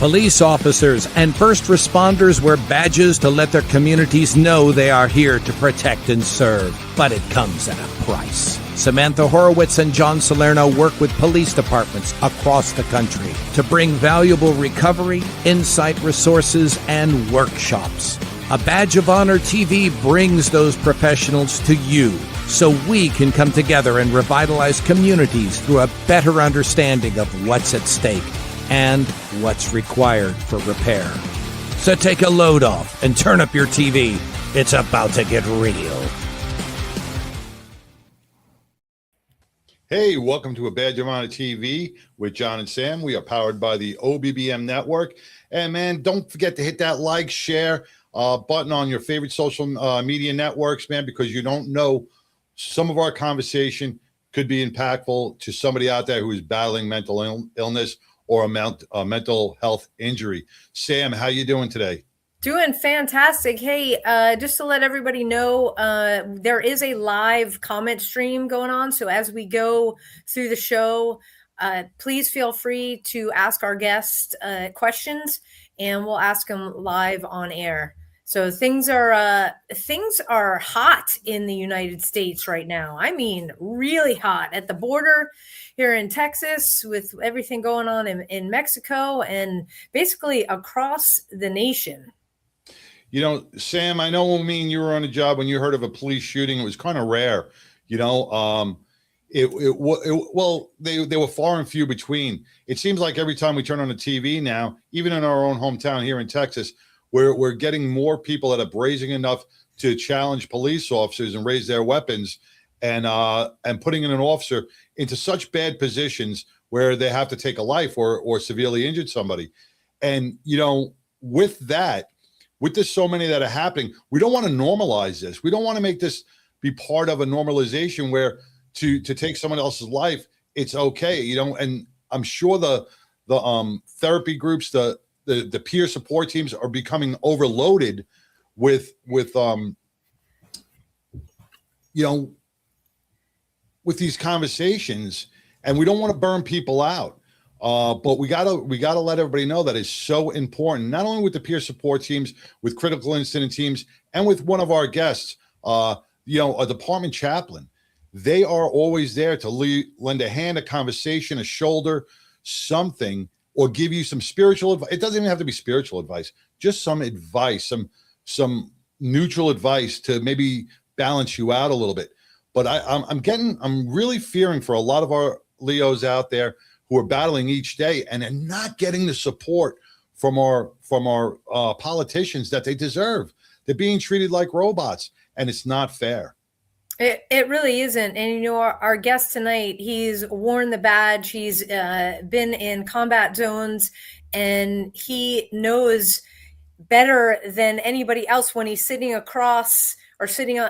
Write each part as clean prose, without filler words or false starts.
Police officers and first responders wear badges to let their communities know they are here to protect and serve. But it comes at a price. Samantha Horwitz and John Salerno work with police departments across the country to bring valuable recovery, insight resources, and workshops. A Badge of Honor TV brings those professionals to you so we can come together and revitalize communities through a better understanding of what's at stake and what's required for repair. So take a load off and turn up your TV. It's about to get real. Hey, welcome to A Badge of Honor TV with John and Sam. We are powered by the OBBM network. And man, don't forget to hit that like, share button on your favorite social media networks, man, because you don't know, some of our conversation could be impactful to somebody out there who is battling mental illness or a mental health injury. Sam, how you doing today? Doing fantastic. Hey, just to let everybody know, there is a live comment stream going on. So as we go through the show, please feel free to ask our guests questions, and we'll ask them live on air. So things are hot in the United States right now. I mean, really hot at the border here in Texas, with everything going on in Mexico and basically across the nation. You know, Sam, I know when me and you were on a job, when you heard of a police shooting, it was kind of rare. You know, they were far and few between. It seems like every time we turn on the TV now, even in our own hometown here in Texas, we're getting more people that are brazen enough to challenge police officers and raise their weapons, and putting in an officer into such bad positions where they have to take a life or severely injured somebody. And, you know, with that, with this, so many that are happening, we don't want to normalize this. We don't want to make this be part of a normalization where to take someone else's life, it's okay, you know. And I'm sure the therapy groups, the peer support teams are becoming overloaded with you know, with these conversations, and we don't want to burn people out. But we gotta let everybody know that it's so important, not only with the peer support teams, with critical incident teams, and with one of our guests, you know, a department chaplain. They are always there to lend a hand, a conversation, a shoulder, something, or give you some spiritual advice. It doesn't even have to be spiritual advice, just some advice, some neutral advice to maybe balance you out a little bit. But I'm really fearing for a lot of our Leos out there who are battling each day and are not getting the support from our politicians that they deserve. They're being treated like robots, and it's not fair. It really isn't. And, you know, our guest tonight, he's worn the badge. He's been in combat zones, and he knows better than anybody else when he's sitting across or sitting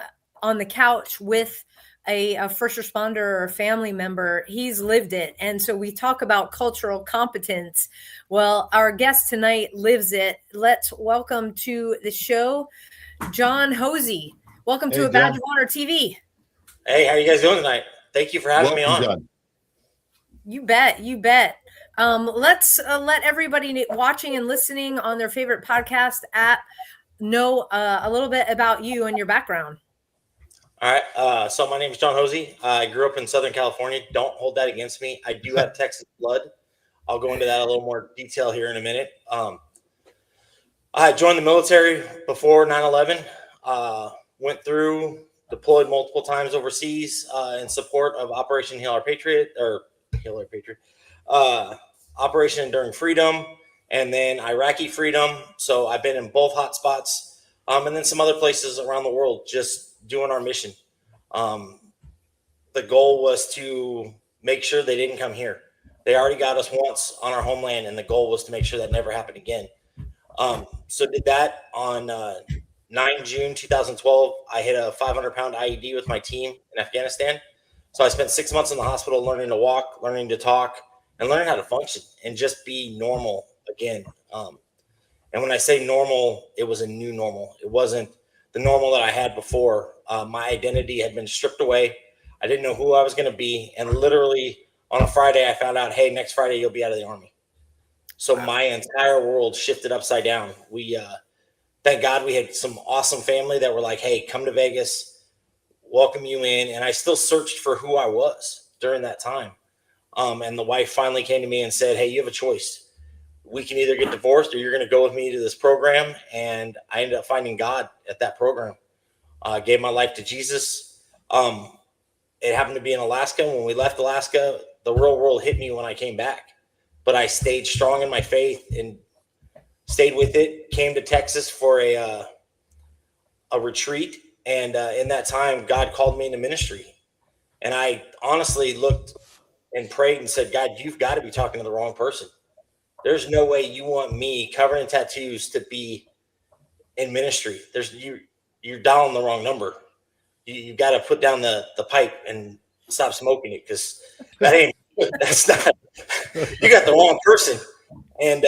on the couch with a first responder or a family member. He's lived it. And so we talk about cultural competence. Well, our guest tonight lives it. Let's welcome to the show, John Hosea. Welcome to A Badge of Honor TV. Hey, how are you guys doing tonight? Thank you for having me on. John. You bet. You bet. Let's let everybody watching and listening on their favorite podcast app know a little bit about you and your background. All right. So my name is John Hosea. I grew up in Southern California. Don't hold that against me. I do have Texas blood. I'll go into that a little more detail here in a minute. I joined the military before 9/11. Went through, deployed multiple times overseas in support of Operation Hail Our Patriot, Operation Enduring Freedom, and then Iraqi Freedom. So I've been in both hot spots, and then some other places around the world just doing our mission. The goal was to make sure they didn't come here. They already got us once on our homeland, and the goal was to make sure that never happened again. So did that on 9 June 2012. I hit a 500-pound IED with my team in Afghanistan. So I spent 6 months in the hospital learning to walk, learning to talk, and learning how to function and just be normal again. And when I say normal, it was a new normal. It wasn't the normal that I had before. My identity had been stripped away. I didn't know who I was going to be. And literally on a Friday, I found out, hey, next Friday, you'll be out of the Army. So my entire world shifted upside down. We, thank God we had some awesome family that were like, hey, come to Vegas, welcome you in. And I still searched for who I was during that time. And the wife finally came to me and said, hey, you have a choice. We can either get divorced or you're going to go with me to this program. And I ended up finding God at that program. Gave my life to Jesus. It happened to be in Alaska. When we left Alaska, the real world hit me when I came back. But I stayed strong in my faith and stayed with it. Came to Texas for a retreat. And in that time, God called me into ministry. And I honestly looked and prayed and said, God, you've got to be talking to the wrong person. There's no way you want me covered in tattoos to be in ministry. You're dialing the wrong number. You got to put down the pipe and stop smoking it, because that's not, you got the wrong person. And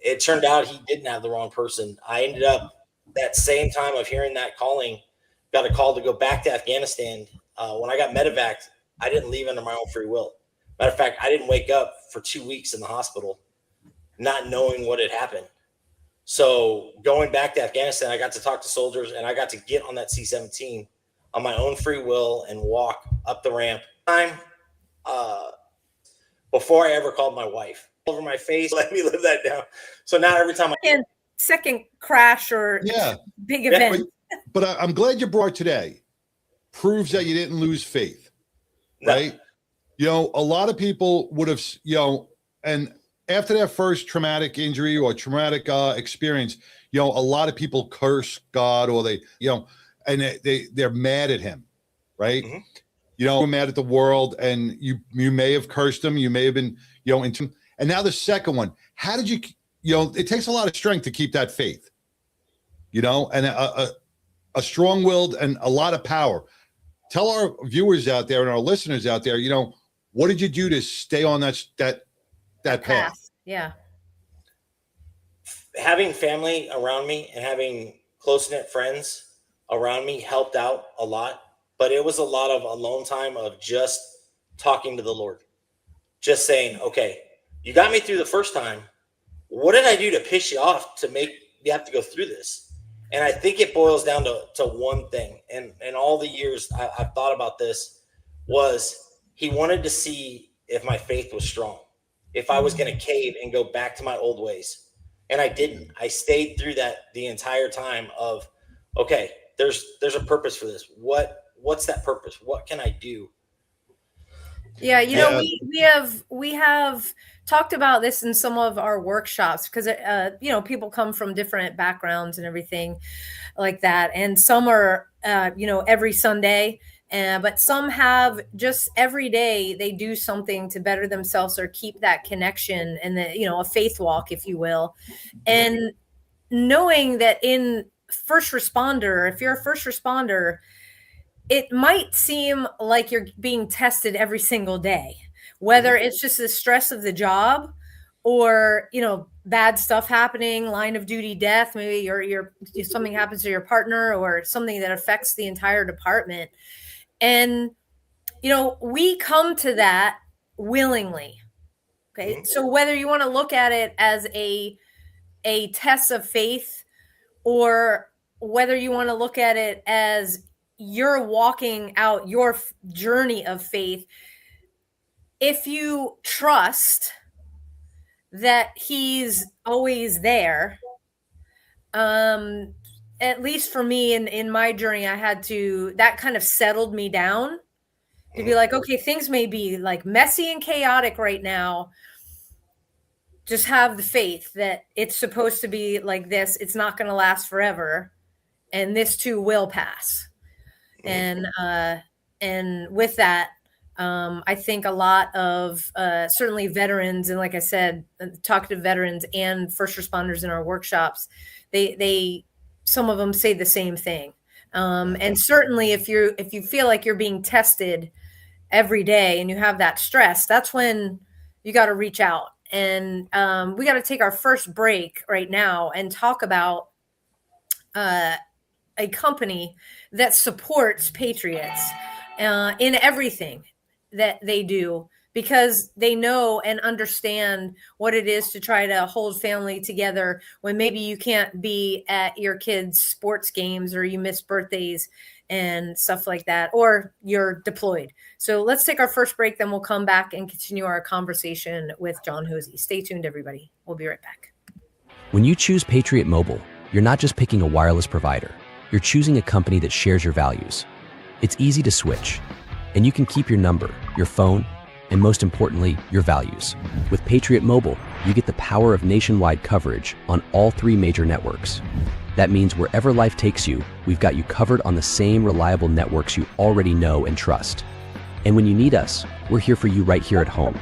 it turned out he didn't have the wrong person. I ended up that same time of hearing that calling, got a call to go back to Afghanistan. When I got medevaced, I didn't leave under my own free will. Matter of fact, I didn't wake up for 2 weeks in the hospital, not knowing what had happened. So going back to Afghanistan, I got to talk to soldiers, and I got to get on that C-17 on my own free will and walk up the ramp. Before I ever called my wife, over my face, let me live that down. So now every time second crash or big event. But I'm glad you brought it today. Proves that you didn't lose faith, right? No. A lot of people would have, and after that first traumatic injury or traumatic experience, a lot of people curse God, or they, and they're mad at him, right? Mm-hmm. Mad at the world, and you may have cursed him, you may have been, into. And now the second one, how did you, it takes a lot of strength to keep that faith, and a strong-willed and a lot of power. Tell our viewers out there and our listeners out there, what did you do to stay on that path? Yeah. Having family around me and having close-knit friends around me helped out a lot, but it was a lot of alone time of just talking to the Lord, just saying, okay, you got me through the first time. What did I do to piss you off to make you have to go through this? And I think it boils down to one thing. And all the years I've thought about this was he wanted to see if my faith was strong, if I was going to cave and go back to my old ways. And I didn't. I stayed through that the entire time of, okay, there's a purpose for this. What's that purpose? What can I do? Yeah, we have talked about this in some of our workshops, because people come from different backgrounds and everything like that, and some are every Sunday, but some have just every day they do something to better themselves or keep that connection and a faith walk, if you will. And knowing that in first responder, if you're a first responder, it might seem like you're being tested every single day, whether it's just the stress of the job or, bad stuff happening, line of duty death, maybe something happens to your partner or something that affects the entire department. And, we come to that willingly. Okay. Mm-hmm. So whether you want to look at it as a test of faith, or whether you want to look at it as you're walking out your journey of faith, if you trust that he's always there, at least for me in my journey, that kind of settled me down to be like, okay, things may be like messy and chaotic right now. Just have the faith that it's supposed to be like this. It's not going to last forever. And this too will pass. And with that, I think a lot of certainly veterans, and like I said, talk to veterans and first responders in our workshops, they some of them say the same thing. And certainly if you feel like you're being tested every day and you have that stress, that's when you got to reach out. And we got to take our first break right now and talk about a company that supports patriots in everything that they do because they know and understand what it is to try to hold family together when maybe you can't be at your kids' sports games or you miss birthdays and stuff like that, or you're deployed. So let's take our first break, then we'll come back and continue our conversation with John Hosea. Stay tuned, everybody. We'll be right back. When you choose Patriot Mobile, you're not just picking a wireless provider. You're choosing a company that shares your values. It's easy to switch, and you can keep your number, your phone, and most importantly, your values. With Patriot Mobile, you get the power of nationwide coverage on all 3 major networks. That means wherever life takes you, we've got you covered on the same reliable networks you already know and trust. And when you need us, we're here for you right here at home.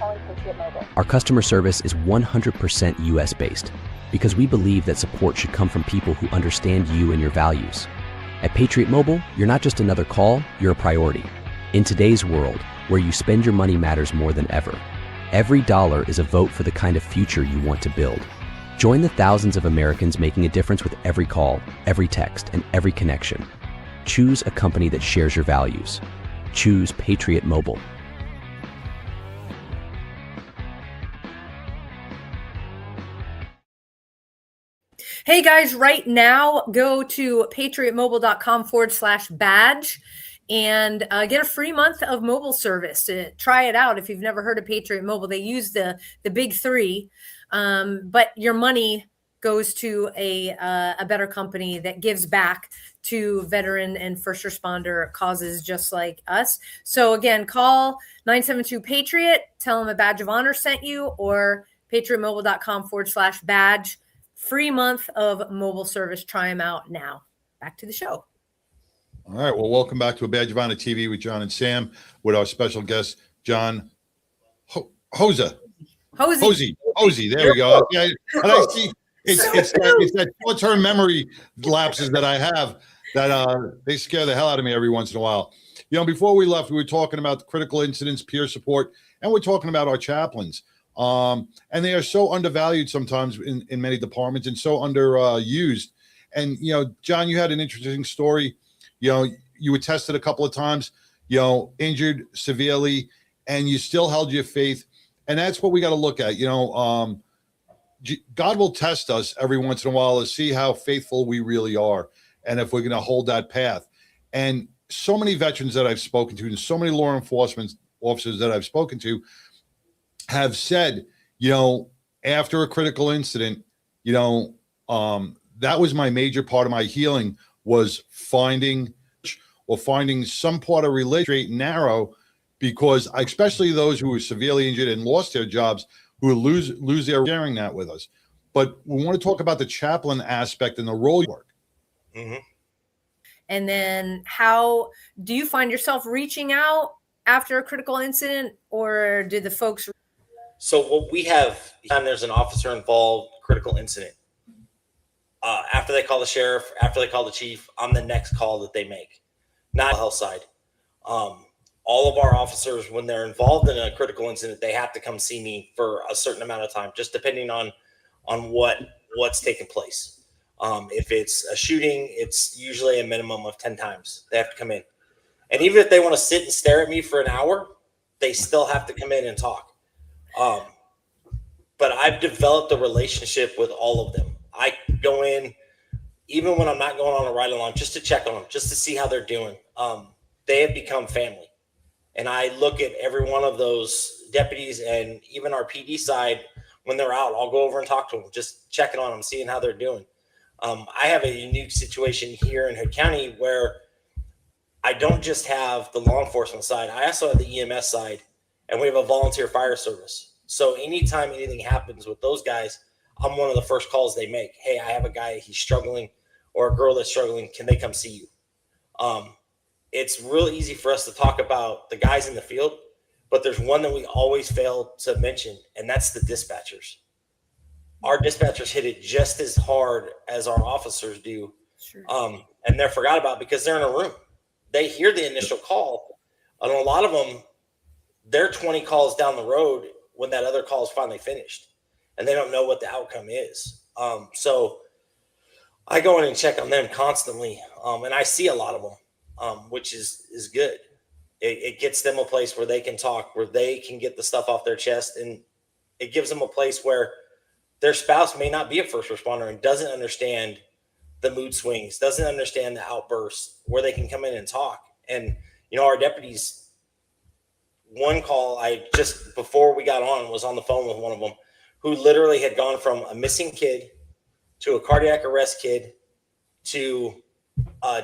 Our customer service is 100% US-based because we believe that support should come from people who understand you and your values. At Patriot Mobile, you're not just another call, you're a priority. In today's world, where you spend your money matters more than ever, every dollar is a vote for the kind of future you want to build. Join the thousands of Americans making a difference with every call, every text, and every connection. Choose a company that shares your values. Choose Patriot Mobile. Hey guys, right now, go to patriotmobile.com/badge and get a free month of mobile service. Try it out if you've never heard of Patriot Mobile. They use the big 3, but your money goes to a better company that gives back to veteran and first responder causes just like us. So again, call 972-PATRIOT, tell them a Badge of Honor sent you, or patriotmobile.com/badge. Free month of mobile service. Try them out now. Back to the show. All right. Well, welcome back to A Badge of Honor TV with John and Sam, with our special guest, John Hosea. Hosea. There we go. Yeah, and I see it's that short-term memory lapses that I have that they scare the hell out of me every once in a while. You know, before we left, we were talking about the critical incidents, peer support, and we're talking about our chaplains. And they are so undervalued sometimes in many departments and so underused. And, you know, John, you had an interesting story. You know, you were tested a couple of times, you know, injured severely, and you still held your faith. And that's what we got to look at. You know, God will test us every once in a while to see how faithful we really are and if we're going to hold that path. And so many veterans that I've spoken to and so many law enforcement officers that I've spoken to have said, you know, after a critical incident, you know, that was my major part of my healing, was finding some part of religion straight and narrow, because especially those who were severely injured and lost their jobs, who lose their sharing that with us. But we want to talk about the chaplain aspect and the role you work. Mm-hmm. And then how do you find yourself reaching out after a critical incident, or do the folks? So what we have, anytime there's an officer involved, critical incident, after they call the sheriff, after they call the chief, I'm the next call that they make, not the health side. All of our officers, when they're involved in a critical incident, they have to come see me for a certain amount of time, just depending on what's taking place. If it's a shooting, it's usually a minimum of 10 times they have to come in. And even if they want to sit and stare at me for an hour, they still have to come in and talk. But I've developed a relationship with all of them. I go in, even when I'm not going on a ride along, just to check on them, just to see how they're doing. They have become family. And I look at every one of those deputies and even our PD side, when they're out, I'll go over and talk to them, just checking on them, seeing how they're doing. I have a unique situation here in Hood County where I don't just have the law enforcement side. I also have the EMS side, and we have a volunteer fire service. So anytime anything happens with those guys, I'm one of the first calls they make. Hey, I have a guy, he's struggling, or a girl that's struggling. Can they come see you? It's real easy for us to talk about the guys in the field, but there's one that we always fail to mention, and that's the dispatchers. Our dispatchers hit it just as hard as our officers do. Sure. And they're forgot about because they're in a room. They hear the initial call, and a lot of them, they're 20 calls down the road when that other call is finally finished, and they don't know what the outcome is. So I go in and check on them constantly, and I see a lot of them, which is good. It gets them a place where they can talk, where they can get the stuff off their chest, and it gives them a place where their spouse may not be a first responder and doesn't understand the mood swings, doesn't understand the outbursts, where they can come in and talk. And, our deputies, one call I just before we got on was on the phone with one of them who literally had gone from a missing kid to a cardiac arrest kid to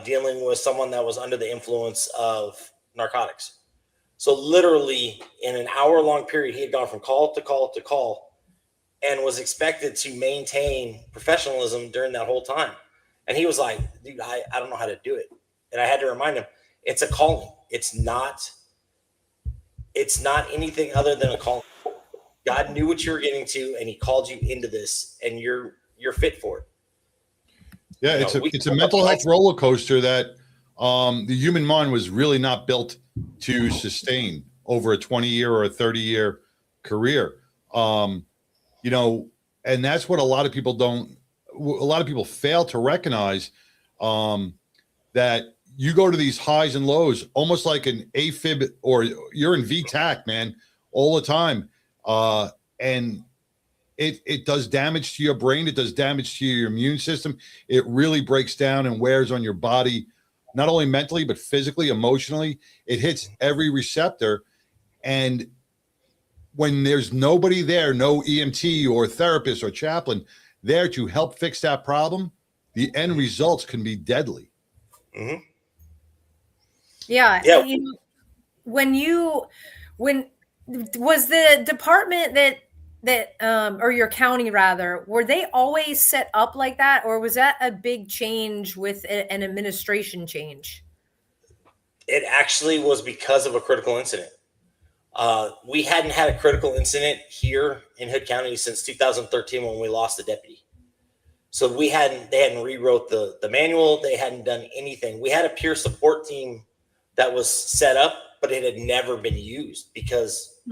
dealing with someone that was under the influence of narcotics. So literally in an hour-long period, he had gone from call to call to call and was expected to maintain professionalism during that whole time. And he was like, dude, I don't know how to do it. And I had to remind him, it's a calling. It's not anything other than a calling. God knew what you were getting to, and he called you into this, and you're fit for it. Yeah, it's a mental health roller coaster that the human mind was really not built to sustain over a 20-year or a 30-year career. And that's what a lot of people fail to recognize, that you go to these highs and lows, almost like an AFib, or you're in VTAC, man, all the time. And it does damage to your brain. It does damage to your immune system. It really breaks down and wears on your body, not only mentally, but physically, emotionally. It hits every receptor. And when there's nobody there, no EMT or therapist or chaplain there to help fix that problem, the end results can be deadly. Mm-hmm. Yeah. When was the department that or your county rather, were they always set up like that, or was that a big change with an administration change? It actually was because of a critical incident. We hadn't had a critical incident here in Hood County since 2013 when we lost the deputy. So they hadn't rewrote the manual. They hadn't done anything. We had a peer support team that was set up, but it had never been used because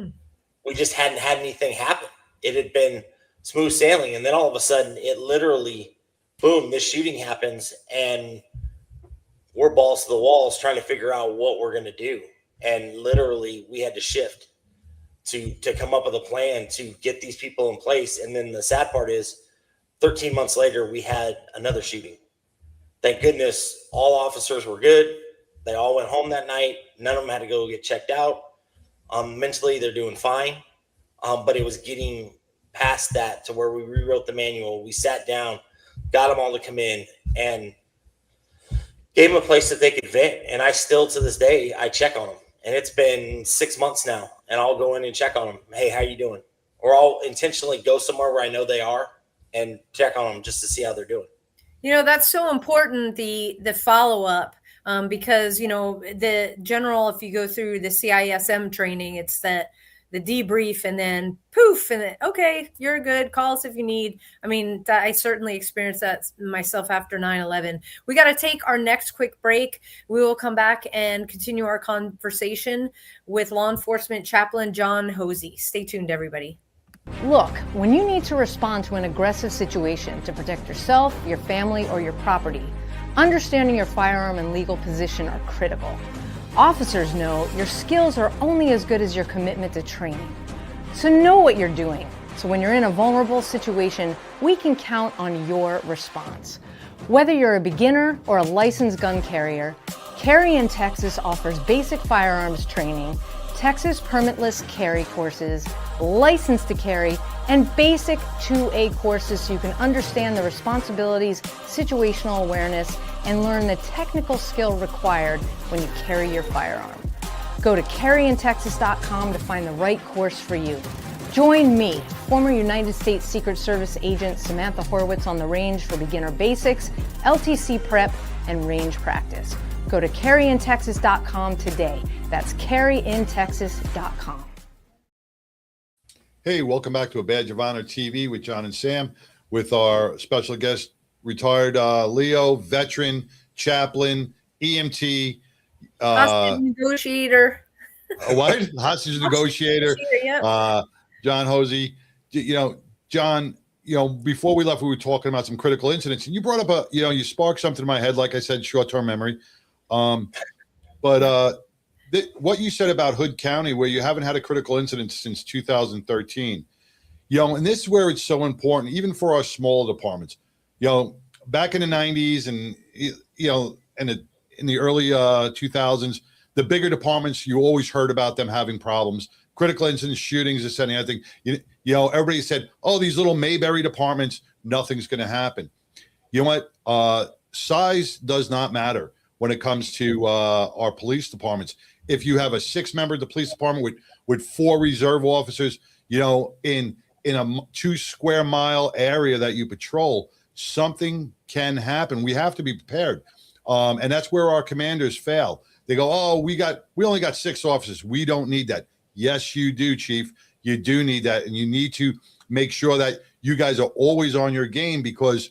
we just hadn't had anything happen. It had been smooth sailing. And then all of a sudden it literally, boom, this shooting happens and we're balls to the walls trying to figure out what we're going to do. And literally we had to shift to come up with a plan to get these people in place. And then the sad part is 13 months later, we had another shooting. Thank goodness all officers were good. They all went home that night. None of them had to go get checked out. Mentally, they're doing fine. But it was getting past that to where we rewrote the manual. We sat down, got them all to come in, and gave them a place that they could vent. And I still, to this day, I check on them. And it's been 6 months now, and I'll go in and check on them. Hey, how you doing? Or I'll intentionally go somewhere where I know they are and check on them just to see how they're doing. That's so important, the follow-up. Because, the general, if you go through the CISM training, it's the debrief and then poof, and then, okay, you're good. Call us if you need. I mean, I certainly experienced that myself after 9/11. We got to take our next quick break. We will come back and continue our conversation with law enforcement chaplain John Hosea. Stay tuned, everybody. Look, when you need to respond to an aggressive situation to protect yourself, your family, or your property, understanding your firearm and legal position are critical. Officers know your skills are only as good as your commitment to training. So know what you're doing. So when you're in a vulnerable situation, we can count on your response. Whether you're a beginner or a licensed gun carrier, Carry in Texas offers basic firearms training, Texas permitless carry courses, license to carry, and basic 2A courses so you can understand the responsibilities, situational awareness, and learn the technical skill required when you carry your firearm. Go to carryintexas.com to find the right course for you. Join me, former United States Secret Service agent Samantha Horwitz, on the range for beginner basics, LTC prep, and range practice. Go to carryintexas.com today. That's carryintexas.com. Hey, welcome back to A Badge of Honor TV with John and Sam, with our special guest, retired Leo, veteran, chaplain, EMT. Hostage negotiator. What? Hostage negotiator. Yep. John Hosea. John, before we left, we were talking about some critical incidents, and you brought up you sparked something in my head, like I said, short-term memory. But what you said about Hood County, where you haven't had a critical incident since 2013, and this is where it's so important, even for our small departments. Back in the 90s and in the early 2000s, the bigger departments, you always heard about them having problems, critical incidents, shootings, this and the other thing. Everybody said, "Oh, these little Mayberry departments, nothing's going to happen." You know what? Size does not matter when it comes to our police departments. If you have a 6-member police department with 4 reserve officers, in a 2 square mile area that you patrol, something can happen. We have to be prepared. And that's where our commanders fail. They go, "Oh, we only got 6 officers. We don't need that." Yes, you do, Chief. You do need that. And you need to make sure that you guys are always on your game, because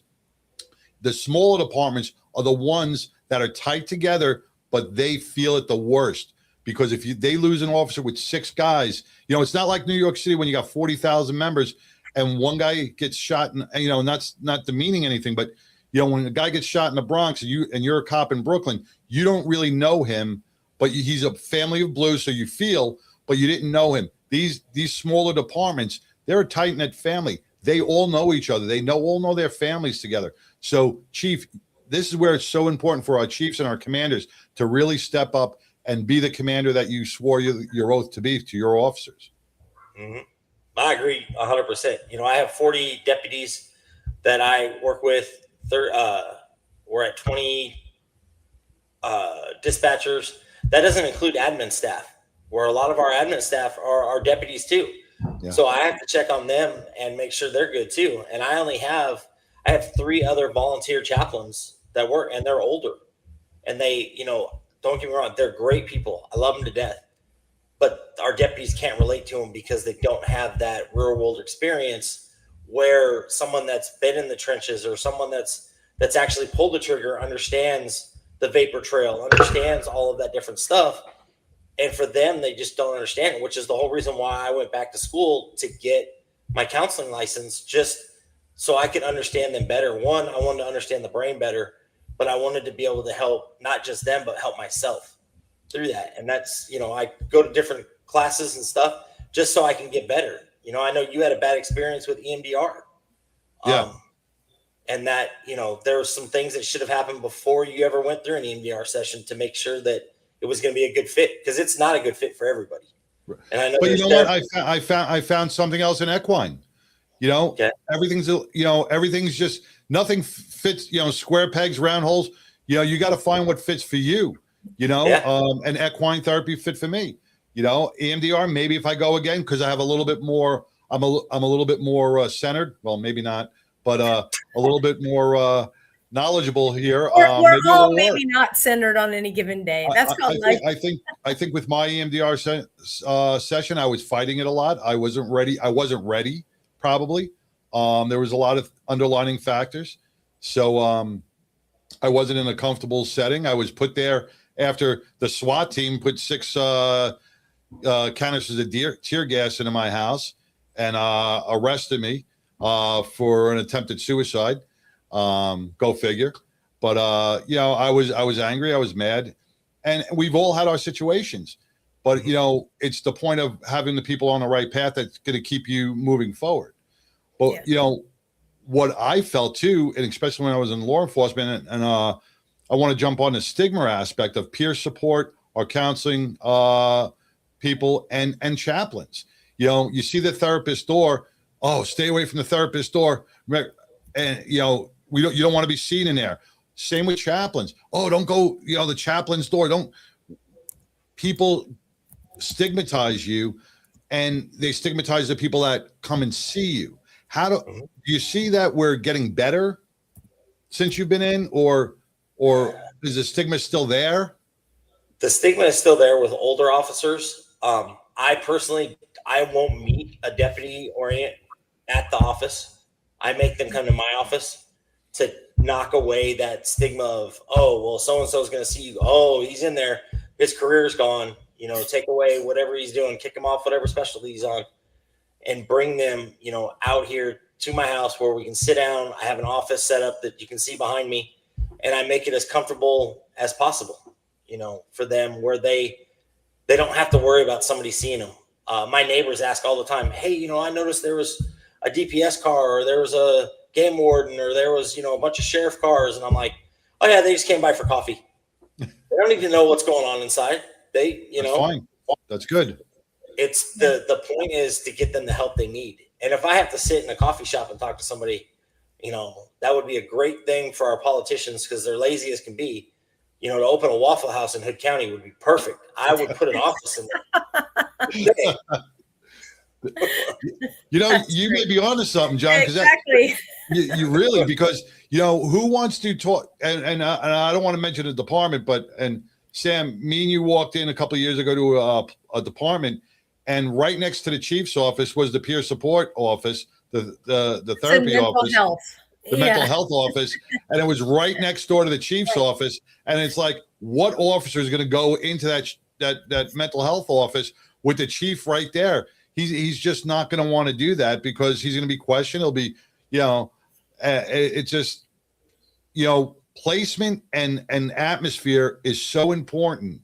the smaller departments are the ones that are tight together, but they feel it the worst. Because if they lose an officer with 6 guys, it's not like New York City when you got 40,000 members and one guy gets shot. And that's not demeaning anything, but when a guy gets shot in the Bronx and you're a cop in Brooklyn, you don't really know him, but he's a family of blue, so you feel, but you didn't know him. These smaller departments, they're a tight-knit family. They all know each other. They all know their families together. So, Chief, this is where it's so important for our chiefs and our commanders to really step up and be the commander that you swore your oath to be to your officers. Mm-hmm. I agree 100%. I have 40 deputies that I work with. We're at 20 dispatchers. That doesn't include admin staff, where a lot of our admin staff are our deputies too. Yeah. So I have to check on them and make sure they're good too. And I have 3 other volunteer chaplains that work, and they're older. And they, don't get me wrong, they're great people. I love them to death. But our deputies can't relate to them because they don't have that real world experience, where someone that's been in the trenches or someone that's actually pulled the trigger understands the vapor trail, understands all of that different stuff. And for them, they just don't understand it, which is the whole reason why I went back to school to get my counseling license, just so I could understand them better. One, I wanted to understand the brain better, but I wanted to be able to help not just them, but help myself through that. And that's, I go to different classes and stuff just so I can get better. I know you had a bad experience with EMDR. Yeah. And that, there were some things that should have happened before you ever went through an EMDR session to make sure that it was going to be a good fit, because it's not a good fit for everybody. And I know, but you know what? I found something else in equine. Okay. Everything's just, nothing fits, square pegs, round holes. You got to find what fits for you, and equine therapy fit for me. EMDR, maybe if I go again, because I have a little bit more, I'm a little bit more centered. Well, maybe not, but a little bit more knowledgeable here. We're all maybe not centered on any given day. That's called life. I think with my EMDR session, I was fighting it a lot. I wasn't ready. Probably. There was a lot of underlining factors. So I wasn't in a comfortable setting. I was put there after the SWAT team put 6 canisters of tear gas into my house and arrested me for an attempted suicide. Go figure. But I was angry. I was mad. And we've all had our situations. But, it's the point of having the people on the right path that's going to keep you moving forward. But, what I felt too, and especially when I was in law enforcement, and I want to jump on the stigma aspect of peer support or counseling people and chaplains. You see the therapist door. Oh, stay away from the therapist door. And, you don't want to be seen in there. Same with chaplains. Oh, don't go, the chaplain's door. People stigmatize you, and they stigmatize the people that come and see you. How do you see that we're getting better since you've been in, or is the stigma still there? The stigma is still there with older officers. I won't meet a deputy or at the office. I make them come to my office to knock away that stigma of, oh, well, so-and-so is going to see you. Oh, he's in there. His career's gone. Take away whatever he's doing, kick him off whatever specialty he's on, and bring them, out here to my house where we can sit down. I have an office set up that you can see behind me, and I make it as comfortable as possible, for them, where they they don't have to worry about somebody seeing them. My neighbors ask all the time, hey, I noticed there was a DPS car, or there was a game warden, or there was, a bunch of sheriff cars. And I'm like, oh yeah, they just came by for coffee. They don't even know what's going on inside. That's fine. That's good. It's the point is to get them the help they need. And if I have to sit in a coffee shop and talk to somebody, that would be a great thing for our politicians, because they're lazy as can be. To open a Waffle House in Hood County would be perfect. I would put an office in there. You may be onto something, John. Exactly. You really, because who wants to talk? And I don't want to mention the department, and Sam, me and you walked in a couple of years ago to a department, and right next to the chief's office was the peer support office, the therapy office. The mental health office, and it was right next door to the chief's office. And it's like, what officer is going to go into that mental health office with the chief right there? He's just not going to want to do that, because he's going to be questioned. He'll be, it's just, placement and atmosphere is so important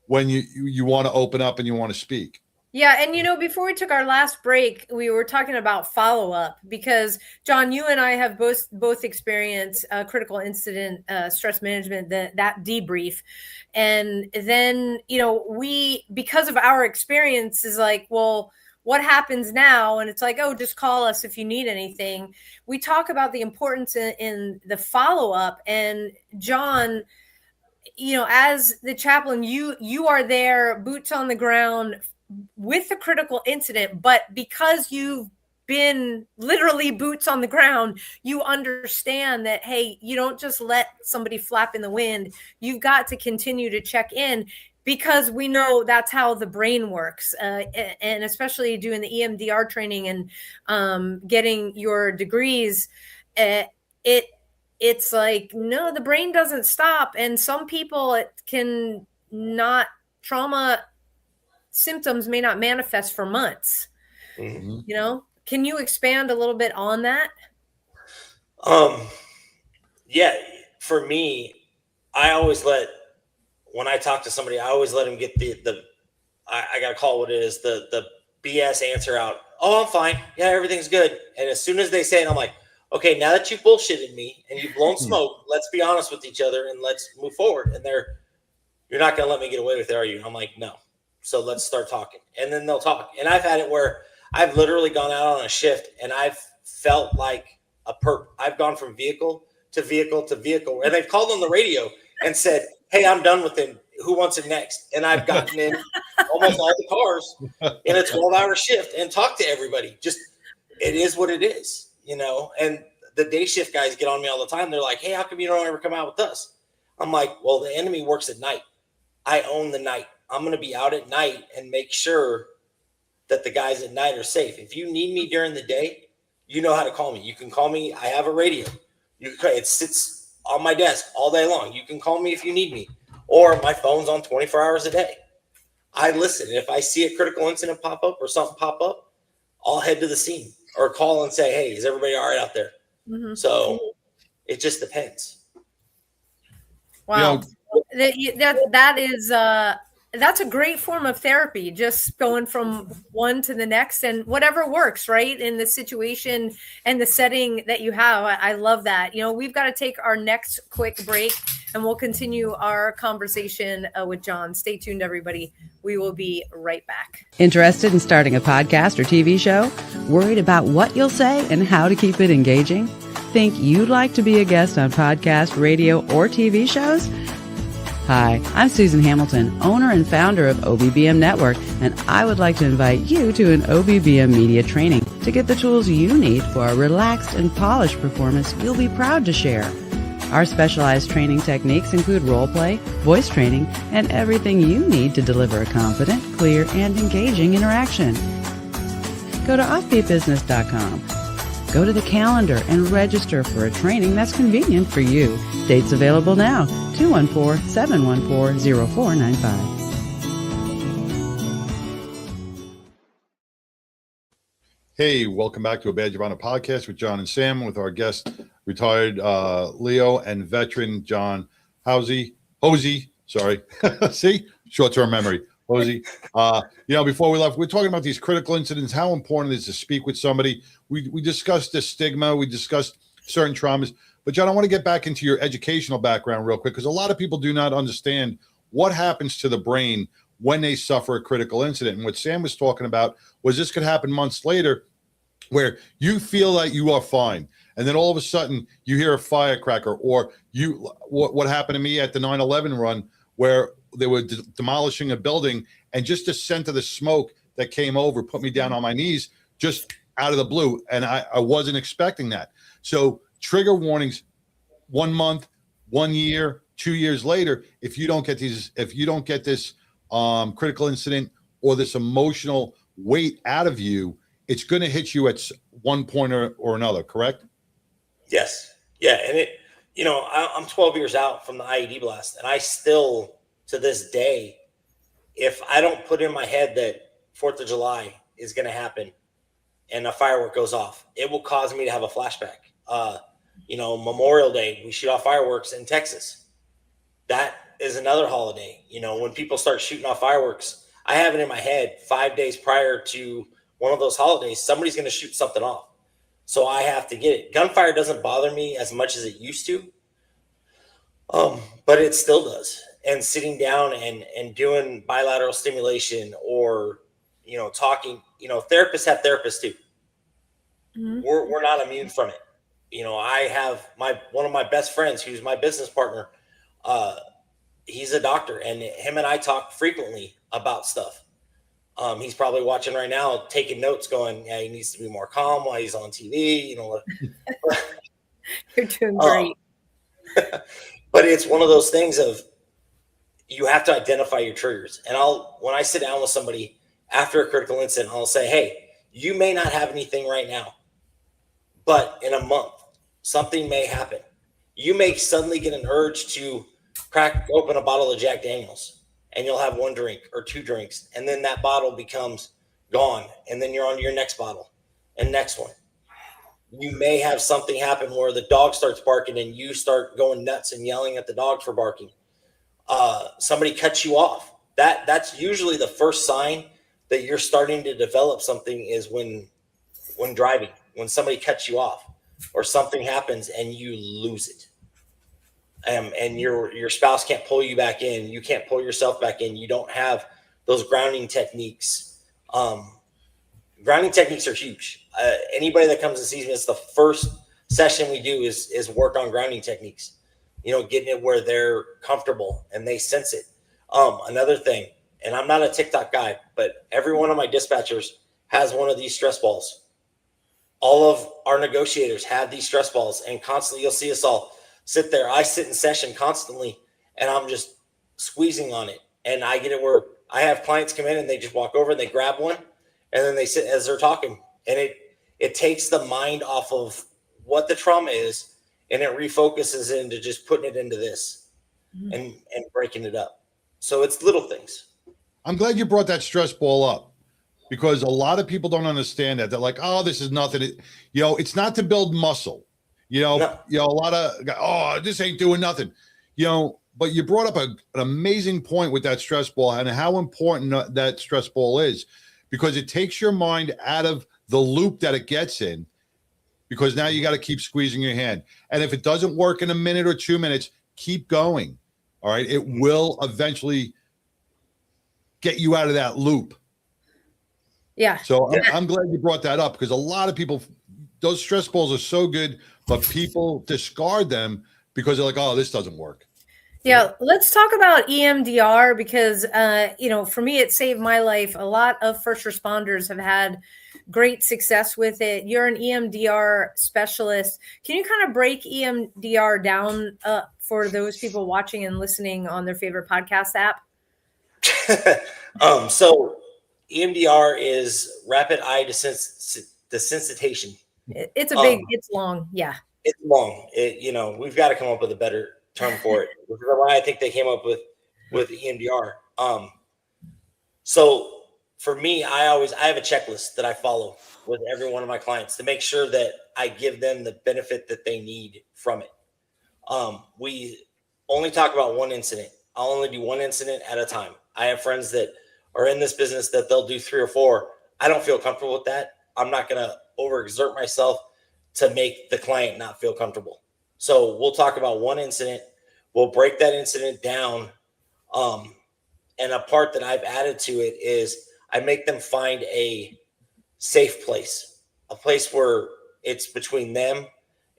when you want to open up and you want to speak. Yeah. And, before we took our last break, we were talking about follow-up, because John, you and I have both experienced critical incident stress management, that debrief. And then, because of our experience is like, well, what happens now? And it's like, oh, just call us if you need anything. We talk about the importance in the follow-up. And John, as the chaplain, you are there, boots on the ground with the critical incident, but because you've been literally boots on the ground, you understand that, hey, you don't just let somebody flap in the wind. You've got to continue to check in, because we know that's how the brain works. And especially doing the EMDR training and getting your degrees, it's like, no, the brain doesn't stop. And some people, it can not, trauma symptoms may not manifest for months. Mm-hmm. Can you expand a little bit on that? Yeah, for me, when I talk to somebody, I always let them get I got to call it what it is, the BS answer out. Oh, I'm fine. Yeah, everything's good. And as soon as they say it, I'm like, okay, now that you've bullshitted me and you've blown smoke, let's be honest with each other and let's move forward. And you're not going to let me get away with it, are you? I'm like, no. So let's start talking. And then they'll talk. And I've had it where I've literally gone out on a shift and I've felt like a perp. I've gone from vehicle to vehicle to vehicle. And they've called on the radio and said, hey, I'm done with him. Who wants him next? And I've gotten in almost all the cars in a 12-hour shift and talked to everybody. Just, it is what it is, And the day shift guys get on me all the time. They're like, hey, how come you don't ever come out with us? I'm like, well, the enemy works at night. I own the night. I'm going to be out at night and make sure that the guys at night are safe. If you need me during the day, you know how to call me. You can call me. I have a radio. It sits on my desk all day long. You can call me if you need me, or my phone's on 24 hours a day. I listen. If I see a critical incident pop up or something pop up, I'll head to the scene or call and say, hey, is everybody all right out there? Mm-hmm. So it just depends. Wow. That's a great form of therapy, just going from one to the next and whatever works, right? In the situation and the setting that you have. I love that. We've got to take our next quick break and we'll continue our conversation with John. Stay tuned, everybody. We will be right back. Interested in starting a podcast or TV show? Worried about what you'll say and how to keep it engaging? Think you'd like to be a guest on podcast, radio, or TV shows? Hi, I'm Susan Hamilton, owner and founder of OBBM Network, and I would like to invite you to an OBBM media training to get the tools you need for a relaxed and polished performance you'll be proud to share. Our specialized training techniques include role play, voice training, and everything you need to deliver a confident, clear, and engaging interaction. Go to offbeatbusiness.com. Go to the calendar and register for a training that's convenient for you. Dates available now, 214-714-0495. Hey, welcome back to A Badge of Honor podcast with John and Sam, with our guest, retired Leo, and veteran John Hosea. Sorry. See? Short-term memory. Hosea. Before we left, we're talking about these critical incidents, how important it is to speak with somebody. We discussed the stigma, we discussed certain traumas. But John, I want to get back into your educational background real quick, because a lot of people do not understand what happens to the brain when they suffer a critical incident. And what Sam was talking about was this could happen months later, where you feel like you are fine, and then all of a sudden you hear a firecracker, or what happened to me at the 9/11 run, where they were demolishing a building, and just the scent of the smoke that came over put me down on my knees just out of the blue, and I wasn't expecting that. So trigger warnings 1 month, 1 year, 2 years later, if you don't get this critical incident or this emotional weight out of you, it's going to hit you at one point or another, correct? Yes. Yeah. And I'm 12 years out from the IED blast, and I still, to this day, if I don't put in my head that 4th of July is going to happen and a firework goes off, it will cause me to have a flashback. Memorial Day, we shoot off fireworks in Texas. That is another holiday. When people start shooting off fireworks, I have it in my head 5 days prior to one of those holidays, somebody's going to shoot something off. So I have to get it. Gunfire doesn't bother me as much as it used to. But it still does. And sitting down and doing bilateral stimulation, or, talking, therapists have therapists too. Mm-hmm. We're not immune from it. I have one of my best friends who's my business partner. He's a doctor, and him and I talk frequently about stuff. He's probably watching right now, taking notes, going, yeah, he needs to be more calm while he's on TV. You're doing great. But it's one of those things of, you have to identify your triggers. And when I sit down with somebody after a critical incident, I'll say, hey, you may not have anything right now, but in a month, something may happen. You may suddenly get an urge to crack open a bottle of Jack Daniels, and you'll have 1 drink or 2 drinks, and then that bottle becomes gone, and then you're on to your next bottle and next one. You may have something happen where the dog starts barking and you start going nuts and yelling at the dog for barking. Somebody cuts you off. That's usually the first sign that you're starting to develop something, is when driving, when somebody cuts you off or something happens and you lose it. And your spouse can't pull you back in. You can't pull yourself back in. You don't have those grounding techniques. Grounding techniques are huge. Anybody that comes and sees me, it's the first session we do is work on grounding techniques. Getting it where they're comfortable and they sense it. Another thing, and I'm not a TikTok guy, but every one of my dispatchers has one of these stress balls. All of our negotiators have these stress balls, and constantly you'll see us all sit there. I sit in session constantly, and I'm just squeezing on it. And I get it where I have clients come in and they just walk over and they grab one, and then they sit as they're talking. And it takes the mind off of what the trauma is, and it refocuses into just putting it into this and breaking it up. So it's little things. I'm glad you brought that stress ball up, because a lot of people don't understand that. They're like, oh, this is nothing. It's not to build muscle. No. A lot of, this ain't doing nothing. But you brought up an amazing point with that stress ball and how important that stress ball is, because it takes your mind out of the loop that it gets in, because now you got to keep squeezing your hand. And if it doesn't work in a minute or 2 minutes, keep going. All right. It will eventually get you out of that loop. Yeah. So I'm glad you brought that up, because a lot of people, those stress balls are so good, but people discard them because they're like, oh, this doesn't work. Yeah, let's talk about EMDR, because, for me, it saved my life. A lot of first responders have had great success with it. You're an EMDR specialist. Can you kind of break EMDR down for those people watching and listening on their favorite podcast app? So EMDR is rapid eye desensitization. It's it's long. Yeah. It's long. We've got to come up with a better term for it, which is why I think they came up with EMDR. So for me, I have a checklist that I follow with every one of my clients to make sure that I give them the benefit that they need from it. We only talk about one incident. I'll only do one incident at a time. I have friends that are in this business that they'll do 3 or 4. I don't feel comfortable with that. I'm not going to overexert myself to make the client not feel comfortable. So we'll talk about one incident. We'll break that incident down. And a part that I've added to it is I make them find a safe place, a place where it's between them,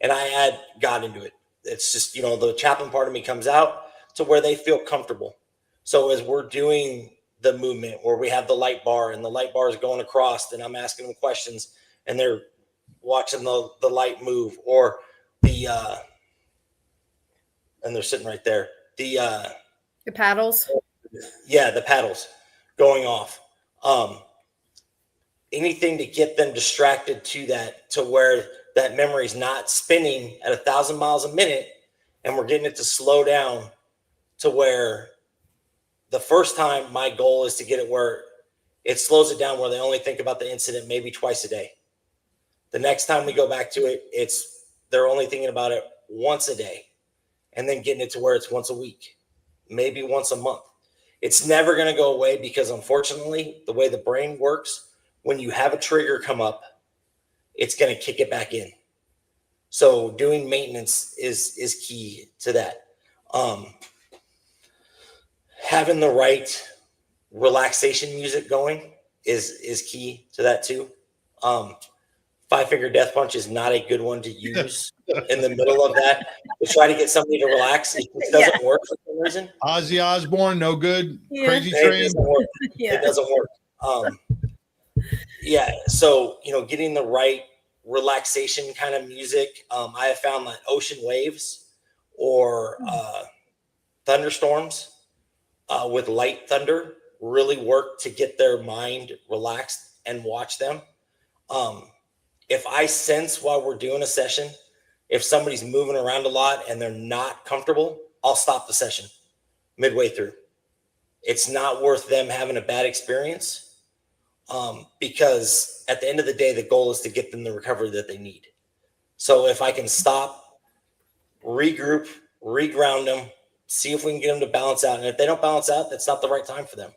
and I add God into it. It's just, the chaplain part of me comes out to where they feel comfortable. So as we're doing the movement where we have the light bar and the light bar is going across, and I'm asking them questions and they're watching the light move, or and they're sitting right there. The paddles. Yeah, the paddles going off. Anything to get them distracted to where that memory is not spinning at 1,000 miles a minute, and we're getting it to slow down to where the first time my goal is to get it where it slows it down, where they only think about the incident maybe twice a day. The next time we go back to it, they're only thinking about it once a day, and then getting it to where it's once a week, maybe once a month. It's never going to go away because, unfortunately, the way the brain works, when you have a trigger come up, it's going to kick it back in. So doing maintenance is key to that. Having the right relaxation music going is key to that too. 5-finger death punch is not a good one to use in the middle of that to try to get somebody to relax. It doesn't work for some reason. Ozzy Osbourne, no good. Yeah. Crazy Train. It doesn't work. It doesn't work. So getting the right relaxation kind of music. I have found that ocean waves or thunderstorms with light thunder really work to get their mind relaxed and watch them. If I sense while we're doing a session, if somebody's moving around a lot and they're not comfortable, I'll stop the session midway through. It's not worth them having a bad experience, because at the end of the day, the goal is to get them the recovery that they need. So if I can stop, regroup, reground them, see if we can get them to balance out. And if they don't balance out, that's not the right time for them.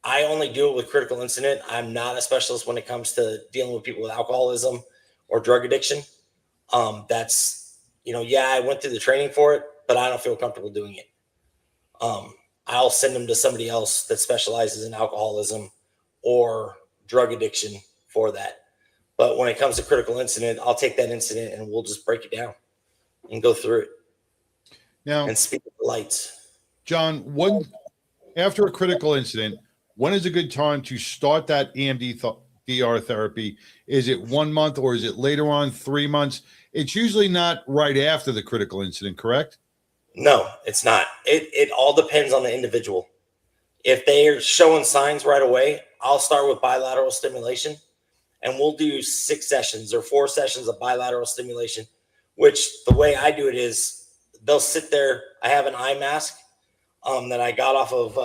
I only do it with critical incident. I'm not a specialist when it comes to dealing with people with alcoholism or drug addiction. That's, I went through the training for it, but I don't feel comfortable doing it. I'll send them to somebody else that specializes in alcoholism or drug addiction for that. But when it comes to critical incident, I'll take that incident and we'll just break it down and go through it. Now, and speak with the lights. John, after a critical incident, when is a good time to start that EMDR therapy? Is it 1 month or is it later on, 3 months? It's usually not right after the critical incident, correct? No, it's not. It all depends on the individual. If they are showing signs right away, I'll start with bilateral stimulation, and we'll do 6 sessions or 4 sessions of bilateral stimulation, which the way I do it is they'll sit there. I have an eye mask that I got off of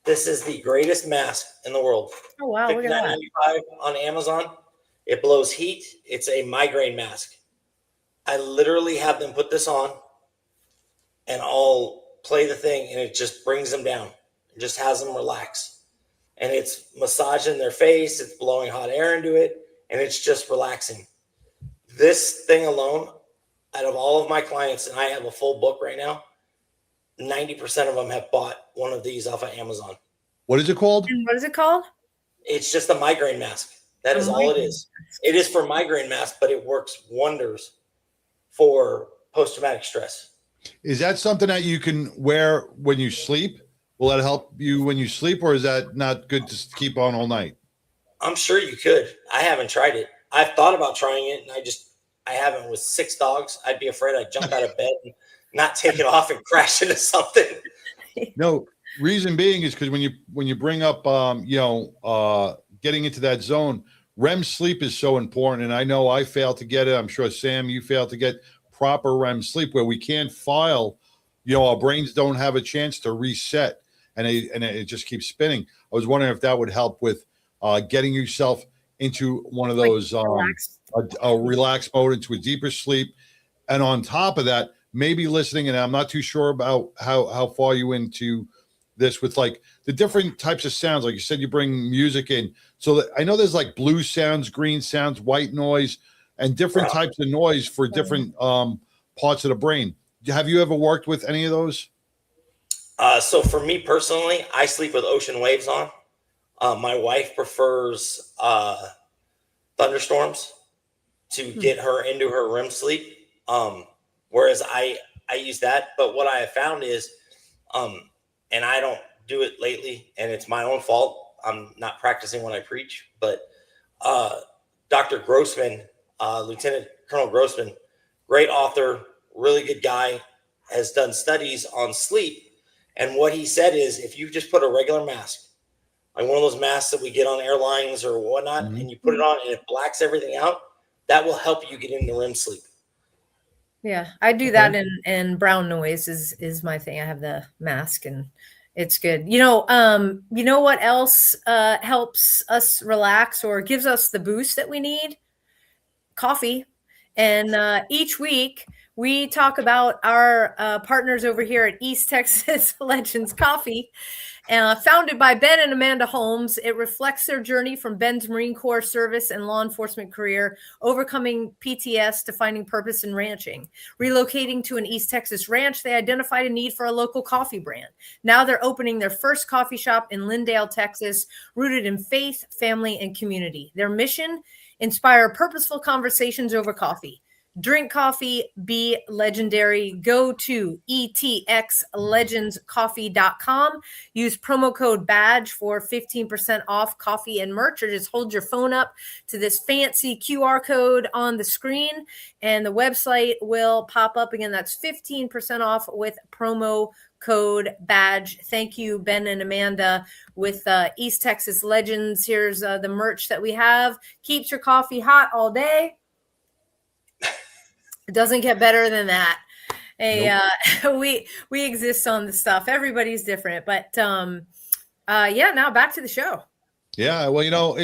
this is the greatest mask in the world. Oh, wow. Look at that. $59.95 on Amazon. It blows heat. It's a migraine mask. I literally have them put this on and I'll play the thing and it just brings them down. It just has them relax. And it's massaging their face. It's blowing hot air into it. And it's just relaxing. This thing alone, out of all of my clients, and I have a full book right now, 90% of them have bought one of these off of Amazon. What is it called? And what is it called? It's just a migraine mask. That is all it is. It is for migraine mask, but it works wonders for post-traumatic stress. Is that something that you can wear when you sleep? Will that help you when you sleep, or is that not good to keep on all night? I'm sure you could. I haven't tried it. I've thought about trying it, and I haven't. With 6 dogs, I'd be afraid I'd jump out of bed and not take it off and crash into something. No, reason being is because when you bring up getting into that zone, REM sleep is so important. And I know I failed to get it. I'm sure Sam, you failed to get proper REM sleep where we can't file, our brains don't have a chance to reset and it just keeps spinning. I was wondering if that would help with getting yourself into one of those a relaxed mode, into a deeper sleep. And on top of that, maybe listening, and I'm not too sure about how far you into this with like the different types of sounds. Like you said, you bring music in. So I know there's like blue sounds, green sounds, white noise, and different types of noise for different parts of the brain. Have you ever worked with any of those? So for me personally, I sleep with ocean waves on. My wife prefers thunderstorms to get her into her REM sleep. Whereas I use that. But what I have found is, and I don't do it lately, and it's my own fault. I'm not practicing when I preach, but Dr. Grossman, Lieutenant Colonel Grossman, great author, really good guy, has done studies on sleep. And what he said is, if you just put a regular mask, like one of those masks that we get on airlines or whatnot, and you put it on and it blacks everything out, that will help you get into REM sleep. Yeah, I do that, and brown noise is my thing. I have the mask, and it's good. You know what else helps us relax or gives us the boost that we need? Coffee. And each week we talk about our partners over here at East Texas Legends Coffee. Founded by Ben and Amanda Holmes, it reflects their journey from Ben's Marine Corps service and law enforcement career, overcoming PTSI to finding purpose in ranching. Relocating to an East Texas ranch, they identified a need for a local coffee brand. Now they're opening their first coffee shop in Lindale, Texas, rooted in faith, family, and community. Their mission: inspire purposeful conversations over coffee. Drink coffee, be legendary. Go to etxlegendscoffee.com. Use promo code BADGE for 15% off coffee and merch, or just hold your phone up to this fancy QR code on the screen and the website will pop up again. That's 15% off with promo code BADGE. Thank you, Ben and Amanda, with East Texas Legends. Here's the merch that we have. Keeps your coffee hot all day. It doesn't get better than that. Nope. We exist on the stuff. Everybody's different, but now back to the show. Yeah, well,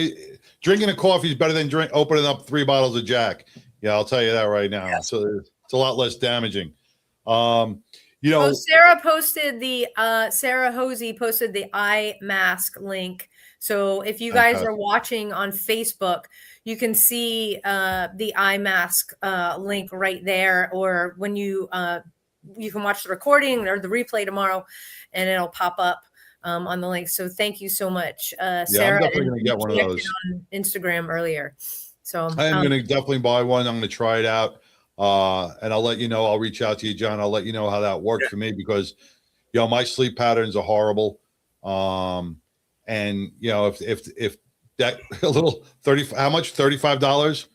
drinking a coffee is better than opening up 3 bottles of Jack. Yeah, I'll tell you that right now. Yes. So it's a lot less damaging. Sarah posted Sarah Hosea posted the eye mask link. So if you guys are watching on Facebook, you can see the eye mask link right there, or when you can watch the recording or the replay tomorrow, and it'll pop up on the link. So thank you so much, Sarah. I'm definitely going to get one of those on Instagram earlier. So I am going to definitely buy one. I'm going to try it out, and I'll let you know. I'll reach out to you, John. I'll let you know how that worked for me, because my sleep patterns are horrible. And if that a little 30, how much? $35?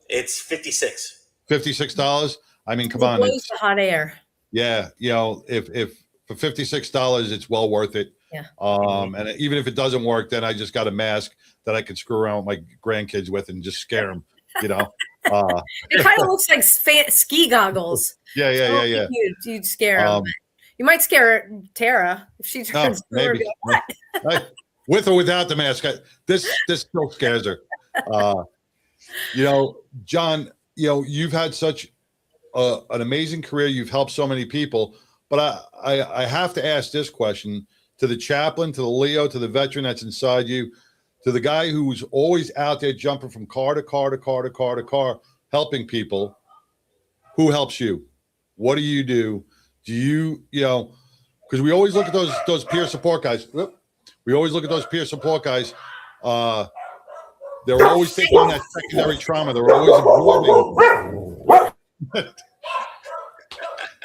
It's $56. I mean, come on, it's the hot air. Yeah, if for $56, it's well worth it. Yeah. And even if it doesn't work, then I just got a mask that I can screw around with my grandkids with and just scare them. It kind of looks like ski goggles. Yeah. You'd scare them. You might scare Tara if she turns maybe. With or without the mask. This still scares her. John, you've had such an amazing career. You've helped so many people, but I have to ask this question to the chaplain, to the Leo, to the veteran that's inside you, to the guy who's always out there jumping from car to car to car to car to car, helping people. Who helps you? What do you do? Do you, because we always look at those peer support guys. We always look at those peer support guys. They're always taking on that secondary trauma. They're always absorbing.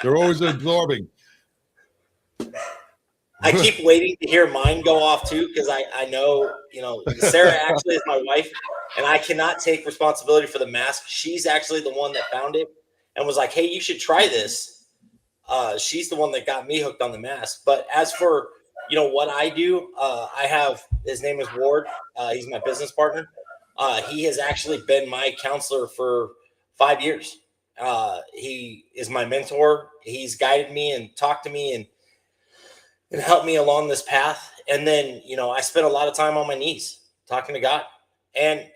They're always absorbing. I keep waiting to hear mine go off too, because I know, Sarah actually is my wife, and I cannot take responsibility for the mask. She's actually the one that found it and was like, "Hey, you should try this." She's the one that got me hooked on the mask. But as for what I do, I have, his name is Ward. He's my business partner. He has actually been my counselor for 5 years. He is my mentor. He's guided me and talked to me and helped me along this path. And then, I spent a lot of time on my knees talking to God. And,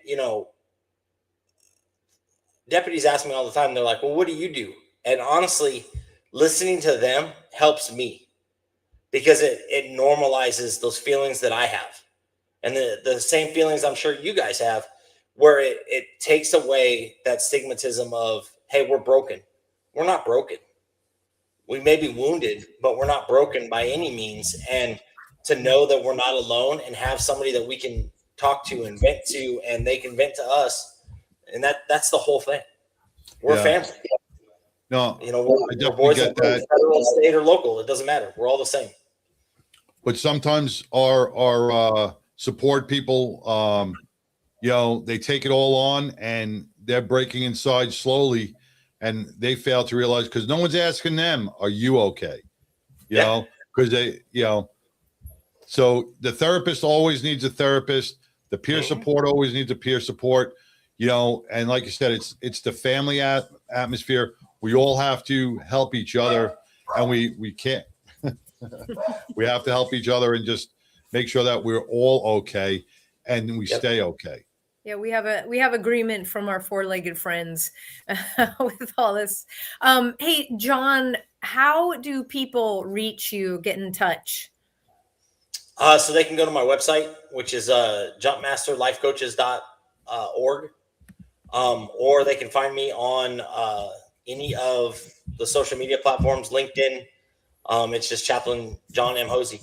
deputies ask me all the time, they're like, "Well, what do you do?" And honestly, listening to them helps me because it normalizes those feelings that I have. And the same feelings I'm sure you guys have, where it takes away that stigmatism of, hey, we're broken. We're not broken. We may be wounded, but we're not broken by any means. And to know that we're not alone and have somebody that we can talk to and vent to, and they can vent to us. And that's the whole thing. We're family. No, you know, I definitely we're get that. Federal, state, or local. It doesn't matter. We're all the same. But sometimes our support people, you know, they take it all on and they're breaking inside slowly, and they fail to realize, because no one's asking them, are you okay? You know, because they, you know, so the therapist always needs a therapist. The peer support always needs a peer support, you know, and like you said, it's the family atmosphere. We all have to help each other, and we can't. We have to help each other and just make sure that we're all okay and we stay okay. Yeah, we have agreement from our four-legged friends with all this. Hey, John, how do people reach you, get in touch? So they can go to my website, which is jumpmasterlifecoaches.org, or they can find me on any of the social media platforms, LinkedIn. It's just Chaplain John M. Hosea.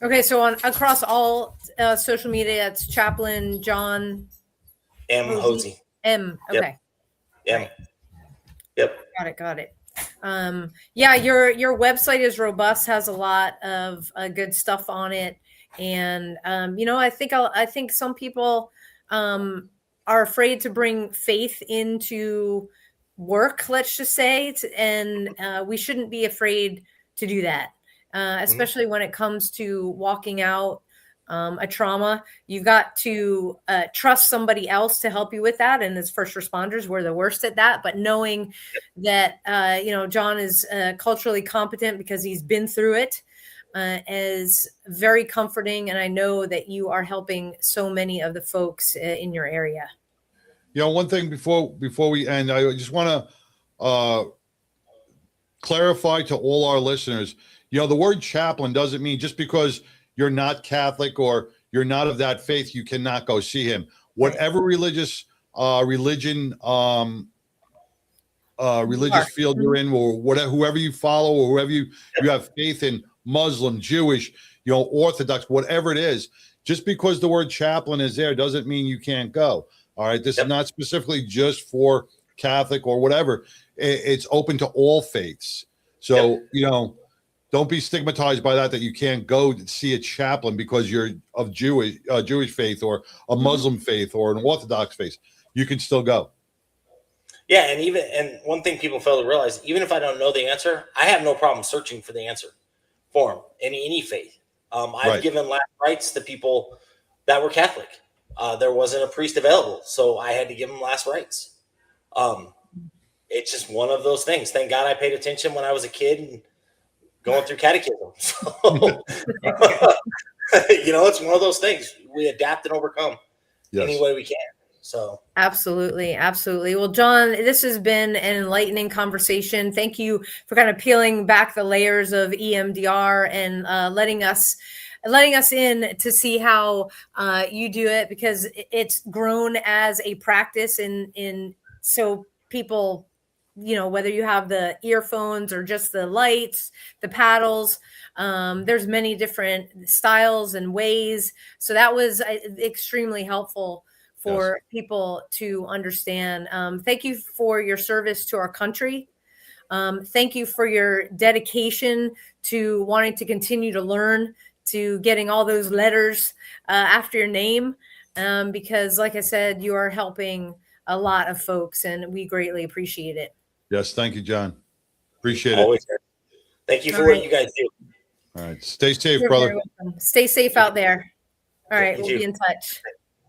Okay, so across all social media, it's Chaplain John M. Hosea. M. Okay. Yep. Yep. Got it. Yeah, your website is robust, has a lot of good stuff on it, and you know, I think some people are afraid to bring faith into work, let's just say, and we shouldn't be afraid to do that, especially when it comes to walking out a trauma. You've got to trust somebody else to help you with that. And as first responders, we're the worst at that. But knowing that, you know, John is culturally competent because he's been through it is very comforting. And I know that you are helping so many of the folks in your area. You know, one thing before we end, I just want to clarify to all our listeners, you know, the word chaplain doesn't mean just because you're not Catholic or you're not of that faith, you cannot go see him. Whatever religious religion field you're in, or whatever, whoever you follow, or whoever you have faith in, Muslim, Jewish, you know, Orthodox, whatever it is, just because the word chaplain is there doesn't mean you can't go. All right. This is not specifically just for Catholic or whatever. It's open to all faiths. So, you know, don't be stigmatized by that you can't go see a chaplain because you're of Jewish faith or a Muslim faith or an Orthodox faith. You can still go. Yeah. And one thing people fail to realize, even if I don't know the answer, I have no problem searching for the answer for them in any faith. I've given last rites to people that were Catholic. There wasn't a priest available, so I had to give them last rites. It's just one of those things. Thank God I paid attention when I was a kid and going through catechism. So, you know, it's one of those things. We adapt and overcome any way we can. So absolutely. Well, John, this has been an enlightening conversation. Thank you for kind of peeling back the layers of EMDR and letting us in to see how you do it, because it's grown as a practice in so people, you know, whether you have the earphones or just the lights, the paddles, there's many different styles and ways. So that was extremely helpful for people to understand. Thank you for your service to our country. Thank you for your dedication to wanting to continue to learn, to getting all those letters after your name, because like I said, you are helping a lot of folks and we greatly appreciate it. Yes. Thank you, John. Appreciate it. Thank you for what you guys do. All right. Stay safe, brother. Stay safe out there. All right. We'll be in touch.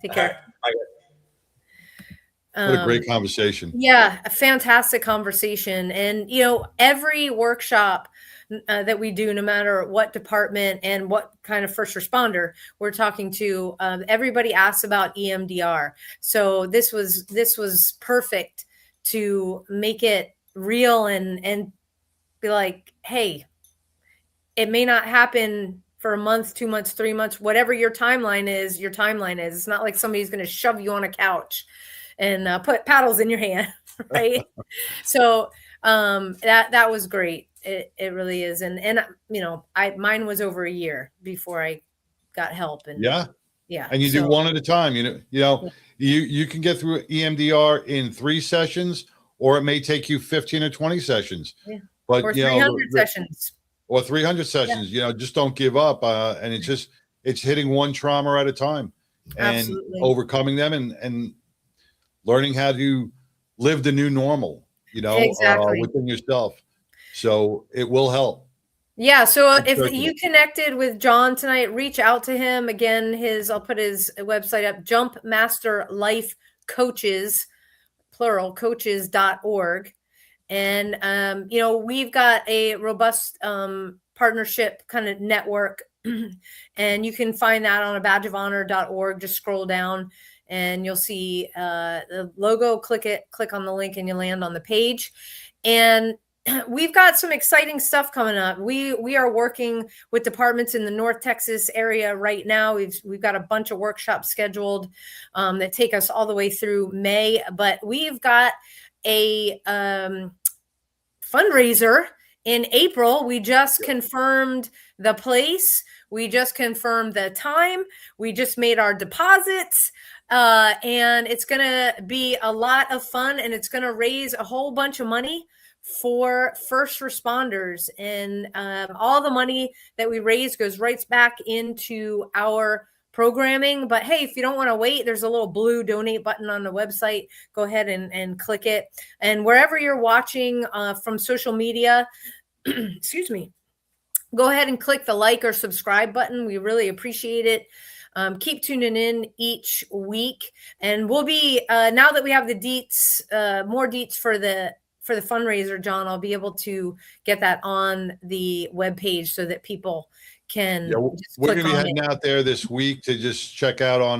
Take care. Bye. What a great conversation. Yeah. A fantastic conversation. And, you know, every workshop that we do, no matter what department and what kind of first responder we're talking to, everybody asks about EMDR. So this was perfect to make it real and be like, hey, it may not happen for a month, 2 months, 3 months, whatever your timeline is, your timeline is. It's not like somebody's going to shove you on a couch and put paddles in your hand, right? So that was great. It really is. And you know, mine was over a year before I got help. And yeah. And you do one at a time. You can get through EMDR in 3 sessions, or it may take you 15 or 20 sessions. Yeah. But or 300 sessions. Or 300 sessions. Yeah. Just don't give up. And it's hitting one trauma at a time, and Absolutely. overcoming them and learning how to live the new normal, exactly. within yourself. So it will help. Yeah. So if you connected with John tonight, reach out to him. Again, I'll put his website up, Jump Master Life Coaches, plural, coaches.org. And, we've got a robust partnership kind of network, and you can find that on abadgeofhonor.org. Just scroll down and you'll see the logo, click on the link, and you land on the page. And we've got some exciting stuff coming up. We are working with departments in the North Texas area right now. We've got a bunch of workshops scheduled that take us all the way through May, but we've got a fundraiser in April. We just confirmed the place. We just confirmed the time. We just made our deposits. And it's going to be a lot of fun, and it's going to raise a whole bunch of money for first responders. And all the money that we raise goes right back into our programming. But hey, if you don't want to wait, there's a little blue donate button on the website. Go ahead and click it. And wherever you're watching from social media, excuse me, go ahead and click the like or subscribe button. We really appreciate it. Keep tuning in each week, and we'll be now that we have the deets, more deets for the fundraiser, John, I'll be able to get that on the webpage so that people can. Yeah, we're going to be heading out there this week to just check out on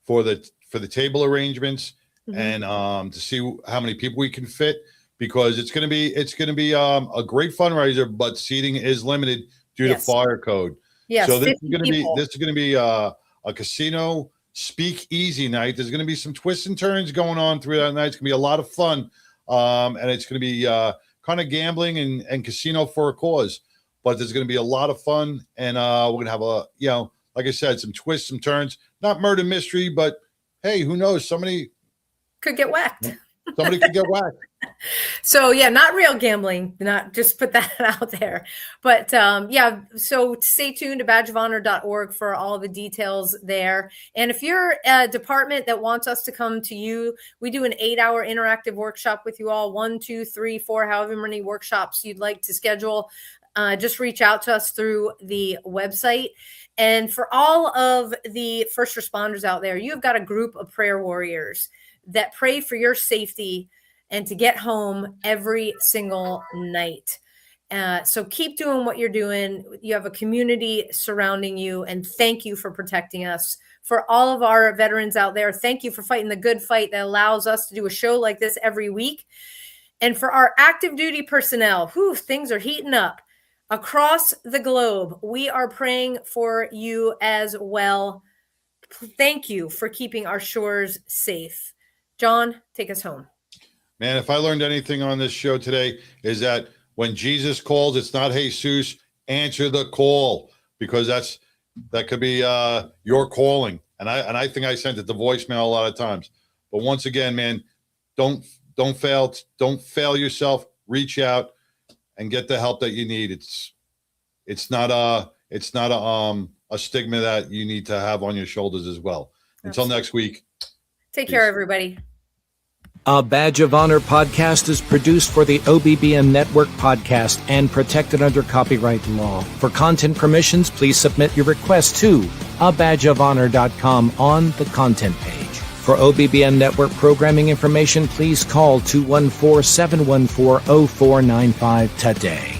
for the table arrangements, and to see how many people we can fit, because it's going to be a great fundraiser, but seating is limited due to fire code. Yes, so this is going to be a casino speakeasy night. There's going to be some twists and turns going on through that night. It's going to be a lot of fun. And it's going to be kind of gambling and casino for a cause, but there's going to be a lot of fun. And we're going to have like I said, some twists, some turns, not murder mystery, but hey, who knows? Somebody could get whacked. Somebody could get whacked. So yeah, not real gambling, not just put that out there. But so stay tuned to badgeofhonor.org for all the details there. And if you're a department that wants us to come to you, we do an 8-hour interactive workshop with you all, 1, 2, 3, 4, however many workshops you'd like to schedule. Just reach out to us through the website. And for all of the first responders out there, you've got a group of prayer warriors that pray for your safety and to get home every single night. So keep doing what you're doing. You have a community surrounding you, and thank you for protecting us. For all of our veterans out there, thank you for fighting the good fight that allows us to do a show like this every week. And for our active duty personnel, things are heating up across the globe. We are praying for you as well. Thank you for keeping our shores safe. John, take us home. Man, if I learned anything on this show today, is that when Jesus calls, it's not Jesus, answer the call, because that could be your calling. And I think I sent it to voicemail a lot of times. But once again, man, don't fail yourself. Reach out and get the help that you need. It's not a stigma that you need to have on your shoulders as well. Until next week. Take care, everybody. A Badge of Honor podcast is produced for the OBBN Network podcast and protected under copyright law. For content permissions, please submit your request to abadgeofhonor.com on the content page. For OBBN Network programming information, please call 214-714-0495 today.